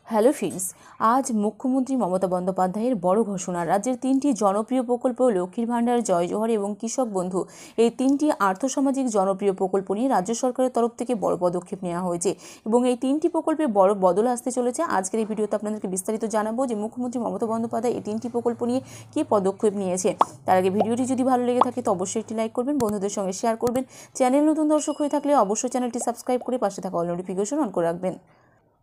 Hello friends, আজ মুখ্যমন্ত্রী মমতা বন্দ্যোপাধ্যায়ের বড় ঘোষণা। রাজ্যের তিনটি জনপ্রিয় প্রকল্প লক্ষ্মীর ভাণ্ডার, জয় জোহার এবং কৃষক বন্ধু, এই তিনটি আর্থসামাজিক জনপ্রিয় প্রকল্প নিয়ে রাজ্য সরকারের তরফ থেকে বড় পদক্ষেপ নেওয়া হয়েছে এবং এই তিনটি প্রকল্পে বড় বদল আসতে চলেছে। আজকের এই ভিডিওতে আপনাদেরকে বিস্তারিত জানাবো যে মুখ্যমন্ত্রী মমতা বন্দ্যোপাধ্যায় এই তিনটি প্রকল্প নিয়ে কী পদক্ষেপ নিয়েছে। তার আগে ভিডিওটি যদি ভালো লেগে থাকে তো অবশ্যই একটি লাইক করবেন, বন্ধুদের সঙ্গে শেয়ার করবেন। চ্যানেল নতুন দর্শক হয়ে থাকলে অবশ্যই চ্যানেলটি সাবস্ক্রাইব করে পাশে থাকা অল নোটিফিকেশন অন করে রাখবেন।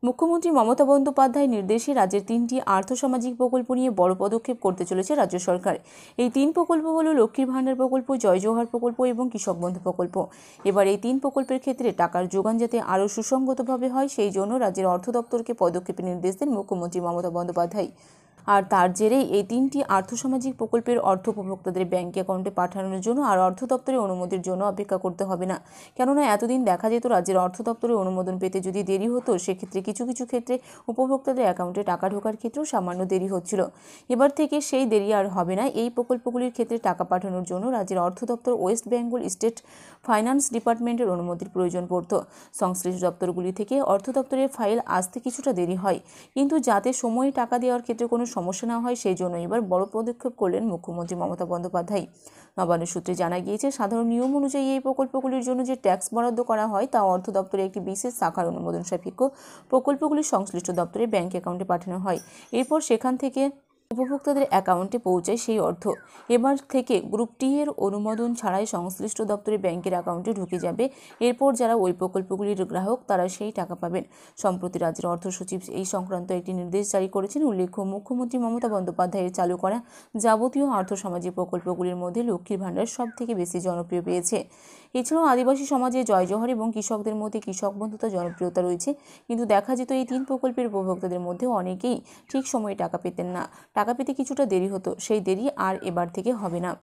মুখ্যমন্ত্রী মমতা বন্দ্যোপাধ্যায়ের নির্দেশে রাজ্যের তিনটি আর্থসামাজিক প্রকল্প নিয়ে বড় পদক্ষেপ করতে চলেছে রাজ্য সরকার। এই তিন প্রকল্প হল লক্ষ্মীর ভাণ্ডার প্রকল্প, জয় জোহার প্রকল্প এবং কৃষক বন্ধু প্রকল্প। এবার এই তিন প্রকল্পের ক্ষেত্রে টাকার যোগান যাতে আরও সুসংগতভাবে হয় সেই জন্য রাজ্যের অর্থ দপ্তরকে পদক্ষেপের নির্দেশ দেন মুখ্যমন্ত্রী মমতা বন্দ্যোপাধ্যায়। আর তার জেরেই এই তিনটি আর্থসামাজিক প্রকল্পের অর্থ উপভোক্তাদের ব্যাংক অ্যাকাউন্টে পাঠানোর জন্য আর অর্থ দপ্তরের অনুমতির জন্য অপেক্ষা করতে হবে না। কেননা এতদিন দেখা যেত রাজ্যের অর্থ দপ্তরের অনুমোদন পেতে যদি দেরি হতো সেক্ষেত্রে কিছু কিছু ক্ষেত্রে উপভোক্তাদের অ্যাকাউন্টে টাকা ঢোকার ক্ষেত্রেও সামান্য দেরি হচ্ছিল। এবার থেকে সেই দেরি আর হবে না। এই প্রকল্পগুলির ক্ষেত্রে টাকা পাঠানোর জন্য রাজ্যের অর্থ দপ্তর ওয়েস্ট বেঙ্গল স্টেট ফাইন্যান্স ডিপার্টমেন্টের অনুমতির প্রয়োজন পড়ত। সংশ্লিষ্ট দপ্তরগুলি থেকে অর্থ দপ্তরের ফাইল আসতে কিছুটা দেরি হয়, কিন্তু যাতে সময়ে টাকা দেওয়ার ক্ষেত্রে কোনো সমস্যা না হয় সেই জন্য এবার বড় পদক্ষেপ করলেন মুখ্যমন্ত্রী মমতা বন্দ্যোপাধ্যায়। নবান্ন সূত্রে জানা গিয়েছে, সাধারণ নিয়ম অনুযায়ী এই প্রকল্পগুলির জন্য যে ট্যাক্স বরাদ্দ করা হয় তা অর্থ দপ্তরের একটি বিশেষ শাখার অনুমোদন সাপেক্ষ প্রকল্পগুলি সংশ্লিষ্ট দপ্তরে ব্যাংক অ্যাকাউন্টে পাঠানো হয়। এরপর সেখান থেকে উপভোক্তাদের অ্যাকাউন্টে পৌঁছায় সেই অর্থ। এবার থেকে গ্রুপ টি এর অনুমোদন ছাড়াই সংশ্লিষ্ট দপ্তরে ব্যাংকের অ্যাকাউন্টে ঢুকে যাবে। এরপর যারা ওই প্রকল্পগুলির গ্রাহক তারা সেই টাকা পাবেন। সম্প্রতি রাজ্যের অর্থ সচিব এই সংক্রান্ত একটি নির্দেশ জারি করেছেন। উল্লেখ্য, মুখ্যমন্ত্রী মমতা বন্দ্যোপাধ্যায়ের চালু করা যাবতীয় আর্থসামাজিক প্রকল্পগুলির মধ্যে লক্ষ্মীর ভাণ্ডার সব থেকে বেশি জনপ্রিয় পেয়েছে। এছাড়াও আদিবাসী সমাজে জয় জোহার এবং কৃষকদের মধ্যে কৃষক বন্ধুতা জনপ্রিয়তা রয়েছে। কিন্তু দেখা যেত এই তিন প্রকল্পের উপভোক্তাদের মধ্যে অনেকেই ঠিক সময়ে টাকা পেতেন না। টাকা পেতে কিছুটা দেরি হতো, সেই দেরি আর এবার থেকে হবে না।